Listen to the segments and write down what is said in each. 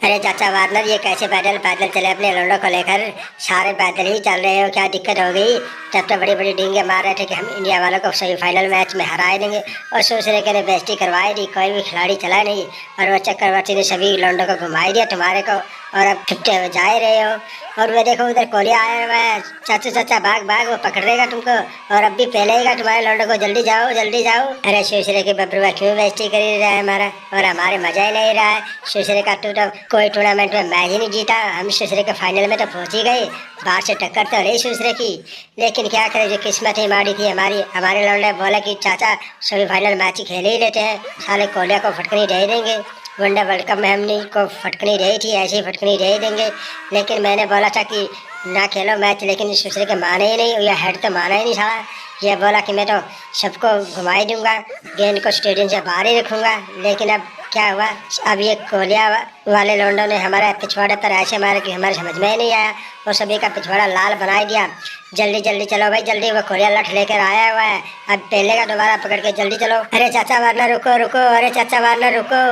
अरे चाचा वार्नर, ये कैसे पैदल पैदल चले अपने लोंडो को लेकर? सारे पैदल ही चल रहे हो, क्या दिक्कत हो गई? तब तो बड़ी बड़ी डींगे मार रहे थे कि हम इंडिया वालों को सेमीफाइनल मैच में हरा देंगे, और सोच रहे कि बेइज्जती करवाई दी, कोई भी खिलाड़ी चला नहीं। और वो चक्रवर्ती ने सभी लोंडो को घुमाई दिया तुम्हारे को, और अब छुट्टे हुए जा ही रहे हो। और वो देखो उधर कोहलिया आया हुआ है। चाचा चाचा भाग भाग, वो पकड़ लेगा तुमको, और अब भी पहलेगा तुम्हारे लोंडो को। जल्दी जाओ जल्दी जाओ। अरे सुसरे के बबरुआ क्यों बेइज्जती कर ही रहा है हमारा, और हमारे मजा ही नहीं रहा है। सुसरे का तू तो कोई टूर्नामेंट में मैच ही नहीं जीता। हम सुसरे के फाइनल में तो पहुंच ही गए, बाहर से टक्कर तो रही सुसरे की, लेकिन क्या करे, जो किस्मत ही माड़ी थी हमारी। हमारे लौंडे बोला कि चाचा सभी फाइनल मैच ही खेल ही लेते हैं, साले कोहलिया को फटकनी दे देंगे। वनडे वर्ल्ड कप में हमने को फटकनी रही थी, ऐसी फटकनी दे देंगे। लेकिन मैंने बोला था कि ना खेलो मैच, लेकिन दूसरे के माने ही नहीं, या हेड तो माना ही नहीं था। ये बोला कि मैं तो सबको घुमा ही दूंगा, गेंद को स्टेडियम से बाहर ही रखूंगा। लेकिन अब क्या हुआ, अब ये कोहलिया वाले लोंडों ने हमारे पिछवाड़े पर ऐसे मारे कि हमारे समझ में ही नहीं आया, और सभी का पिछवाड़ा लाल बना दिया। जल्दी जल्दी चलो भाई जल्दी, वो कोहलिया लठ लेकर आया हुआ है, अब पहले का दोबारा पकड़ के जल्दी चलो। अरे चाचा वार्नर रुको रुको, अरे चाचा वार्नर रुको,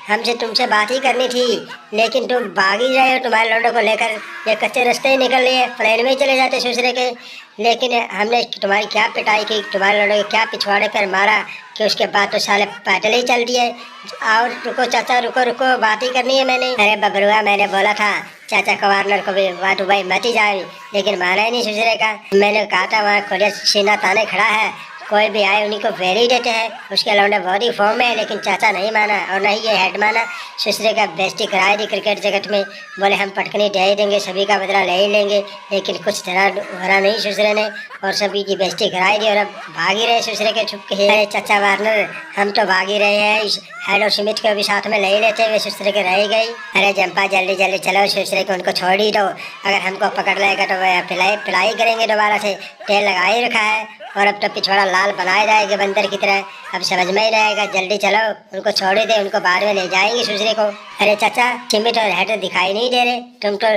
हमसे तुमसे बात ही करनी थी, लेकिन तुम भाग ही रहे हो तुम्हारे लोंडों को लेकर। ये कच्चे रास्ते ही निकल लिए, प्लेन में ही चले जाते दूसरे के। लेकिन हमने तुम्हारी क्या पिटाई की, तुम्हारे लोंडों को क्या पिछवाड़े पर मारा कि उसके बाद तो साले पैदल ही चल दिए। और रुको चाचा रुको रुको, बात ही करनी है मैंने। अरे बबरुआ, मैंने बोला था चाचा को वार्नर को भी वहाँ दुबई मत ही जाए, लेकिन माना ही नहीं सुसरे का। मैंने कहा था वहाँ कोहलिया सीना ताने खड़ा है, कोई भी आए उन्हीं को फेर ही देते हैं, उसके लौंडे बहुत ही फॉर्म में है। लेकिन चाचा नहीं माना, और नहीं ये हेड माना। सुसरे का बेइज्जती कराई दी क्रिकेट जगत में, बोले हम पटकनी दे ही देंगे, सभी का बदला ले ही लेंगे। लेकिन कुछ तरह भरा नहीं सुसरे ने, और सभी की बेइज्जती कराई दी, और अब भाग ही रहे सुसरे के छुप के। अरे चाचा वार्नर, हम तो भाग ही रहे हैं, हेड और सुमित को भी साथ में ले ही लेते हुए सुसरे के रह गई। अरे जंपा जल्दी जल्दी चलो, सुसरे को उनको छोड़ ही दो, अगर हमको पकड़ लेगा तो वह पिलाई करेंगे दोबारा से, तेल लगा ही रखा है। और अब तो पिछवाड़ा लाल बनाया जाएगा बंदर की तरह, अब समझ में ही रहेगा। जल्दी चलो, उनको छोड़ ही दे, उनको बाद में ले जाएंगे सुसरे को। अरे चाचा, सिमित और हेड दिखाई नहीं दे रहे, तुम तो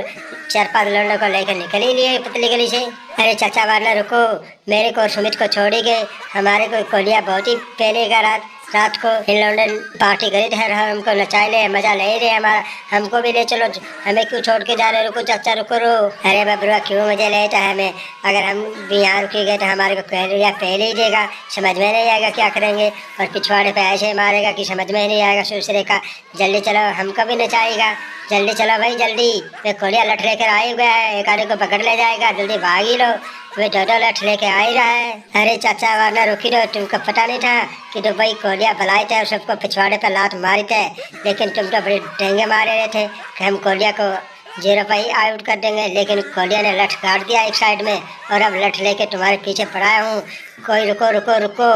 4-5 लोंडों को लेकर निकल ही लिए पतली गली से। अरे चाचा वार्नर रुको, मेरे को और सुमित को छोड़ ही गए, हमारे को कोहलिया बहुत ही पहले का रात को इन लोगों पार्टी करी थे, हमको नचाए ले, मजा ले रहे हमारा, हमको भी ले चलो, हमें क्यों छोड़ के जा रहे? रुको चाचा रुको रो। अरे बबरुआ, क्यों मजे लेता है हमें? अगर हम भी यहाँ रुके गए तो हमारे को पहले ही देगा, समझ में नहीं आएगा क्या करेंगे, और पिछवाड़े पे ऐसे मारेगा कि समझ में नहीं आएगा दूसरे का। जल्दी चलो, हमको भी नचाएगा, जल्दी चलो भाई जल्दी। वे कोहलिया लठ लेकर आ ही गया है, एक आधे को पकड़ ले जाएगा, जल्दी भाग ही लो, वे डोडो लठ लेके आ ही रहा है। अरे चाचा वार्नर रुकी रहो, तुमको पता नहीं था कि तो भाई कोहलिया भलाई थे और सबको पिछवाड़े पर लात मारी थे, लेकिन तुम तो बड़े डेंगे मारे रहे थे कि हम कोहलिया को 0 पर ही आउट कर देंगे। लेकिन कोहलिया ने लठ काट दिया एक साइड में, और अब लठ लेके तुम्हारे पीछे पड़ा हूँ। कोई रुको रुको रुको,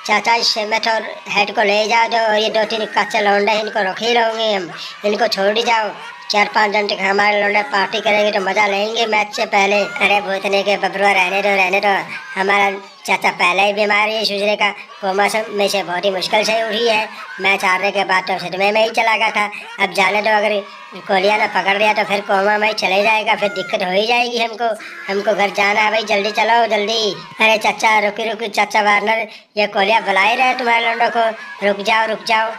चाचा इस सिमित और हेड को ले जाओ दो, और ये 2-3 कच्चे लौंडे इनको रख ही लोगे हम, इनको छोड़ ही जाओ। 4-5 घंटे हमारे लौंडे पार्टी करेंगे तो मजा लेंगे मैच से पहले। अरे भूतने के बबरुआ, रहने दो, हमारा चाचा पहले ही बीमार है सुसरे का, कोमा में से बहुत ही मुश्किल से उठी है। मैच हारने के बाद तो सदमे में ही चला गया था, अब जाने दो, अगर कोहलिया ने पकड़ लिया तो फिर कोमा में ही चले जाएगा, फिर दिक्कत हो ही जाएगी हमको घर जाना है भाई, जल्दी चलो जल्दी। अरे चाचा रुकी रुकी, चाचा वार्नर, ये कोहलिया बुला ही रहे तुम्हारे लोंडों को, रुक जाओ रुक जाओ।